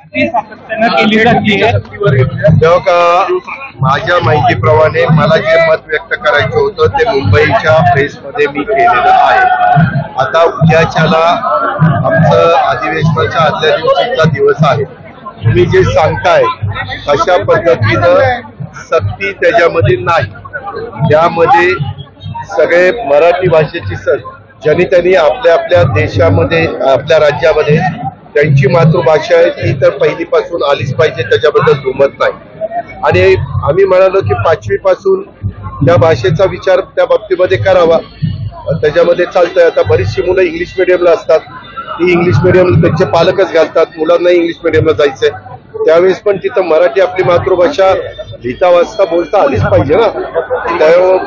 सक्ती सातत्यानं केली जाते। तेव्हा का माझ्या माहितीप्रमाणे मला जे मत व्यक्त करायचं होतं ते मुंबईच्या प्रेसमध्ये मी केलेलं आहे। आता उद्याच्याला आमचं अधिवेशनाच्या आदल्या दिवशीचा दिवस आहे। तुम्ही जे सांगताय अशा पद्धतीनं सक्ती त्याच्यामध्ये नाही। त्यामध्ये सगळे मराठी भाषेची ज्यांनी त्यांनी आपल्या आपल्या देशामध्ये आपल्या राज्यामध्ये त्यांची मातृभाषा आहे ती तर पहिलीपासून आलीच पाहिजे, त्याच्याबद्दल दुमत नाही। आणि आम्ही म्हणालो की 5वी पासून त्या भाषेचा विचार त्या बाबतीमध्ये करावा, त्याच्यामध्ये चालतंय। आता बरीचशी मुलं इंग्लिश मिडियमला असतात, ती इंग्लिश मिडियम त्यांचे पालकच घालतात, मुलांना इंग्लिश मिडियमला जायचंय, त्यावेळेस पण तिथं मराठी आपली मातृभाषा लिहिता वाचता बोलता आलीच पाहिजे ना। त्यामुळे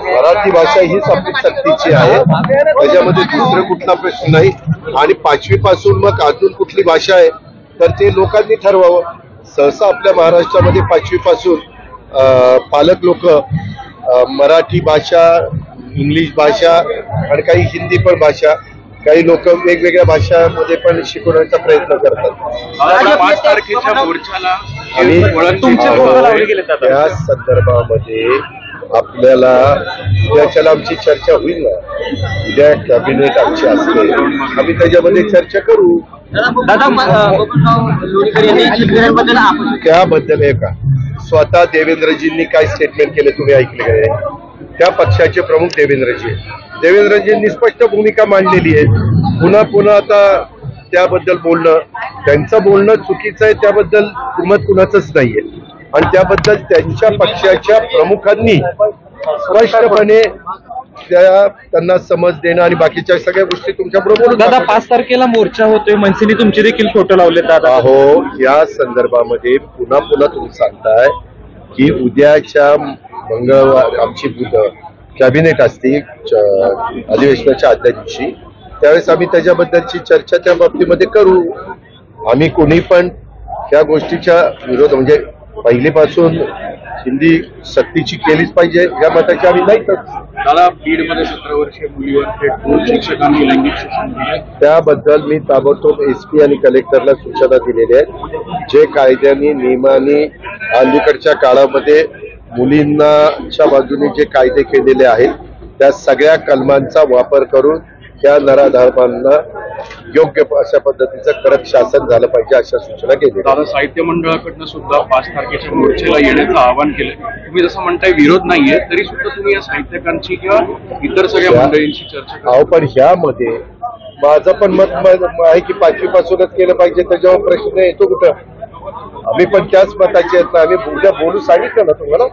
मराठी भाषा हीच आपली सक्तीची आहे, त्याच्यामध्ये दुसरं कुठला प्रश्न नाही। आणि 5वी पासून मग अजून कुठली भाषा आहे तर ते लोकांनी ठरवावं। सहसा आपल्या महाराष्ट्रामध्ये 5वी पासून पालक लोक मराठी भाषा, इंग्लिश भाषा आणि काही हिंदी पण भाषा, काही लोक वेगवेगळ्या भाषांमध्ये पण शिकवण्याचा प्रयत्न करतात। 5 तारखेच्या मोर्चाला त्या संदर्भामध्ये आपल्याला उद्याच्याला आमची चर्चा होईल ना, उद्या कॅबिनेट आमची असते, आम्ही त्याच्यामध्ये चर्चा करू। त्याबद्दल आहे का स्वतः देवेंद्रजींनी काय स्टेटमेंट केले तुम्ही ऐकले काय? त्या पक्षाचे प्रमुख देवेंद्रजींनी स्पष्ट भूमिका मांडलेली आहे। पुन्हा पुन्हा आता त्याबद्दल बोलणं, त्यांचं बोलणं चुकीचं आहे त्याबद्दल दुमत कुणाचंच नाहीये। आणि त्याबद्दल त्यांच्या पक्षाच्या प्रमुखांनी स्पष्टपणे त्यांना समज देणं आणि बाकीच्या सगळ्या गोष्टी तुमच्याबरोबर बोलून। दादा 5 तारखेला मोर्चा होतोय, मनसेने तुमचे देखील फोटो लावले दादा। हो, या संदर्भामध्ये पुन्हा पुन्हा तुम्ही सांगताय की उद्याच्या मंगळवार आमची कॅबिनेट असते अधिवेशनाच्या आदल्या दिवशी, त्यावेळेस आम्ही त्याच्याबद्दलची चर्चा त्या बाबतीमध्ये करू। आम्ही कोणी पण त्या गोष्टीच्या विरोध म्हणजे पहिलीपासून हिंदी सक्तीची केलीच पाहिजे या मताची आम्ही नाहीतच। त्याला बीडमध्ये 17 वर्षीय मुलीवर थेट 2 शिक्षकांनी लैंगिक शोषण केले, त्याबद्दल मी ताबडतोब SP आणि कलेक्टरला सूचना दिलेल्या आहेत। जे कायद्याने नियमाने अलीकडच्या काळामध्ये मुलींच्या बाजूने जे कायदे केलेले आहेत त्या सगळ्या कलमांचा वापर करून त्या नराधमांना योग्य अशा पद्धतीचं कडक शासन झालं पाहिजे अशा सूचना केल्या। दादा साहित्य मंडळाकडनं सुद्धा 5 तारखेच्या मोर्चेला येण्याचं आवाहन केलंय। तुम्ही जसं म्हणताय विरोध नाहीये तरी सुद्धा तुम्ही या साहित्यकांची किंवा इतर सगळ्या मंडळींची चर्चा करा। पण ह्यामध्ये माझं पण मत आहे की 5वी पासूनच केलं पाहिजे, त्याच्यावर प्रश्न येतो कुठं? आम्ही पण त्याच मताचे आहेत ना, आम्ही उद्या बोलू सांगितलं ना तुम्हाला।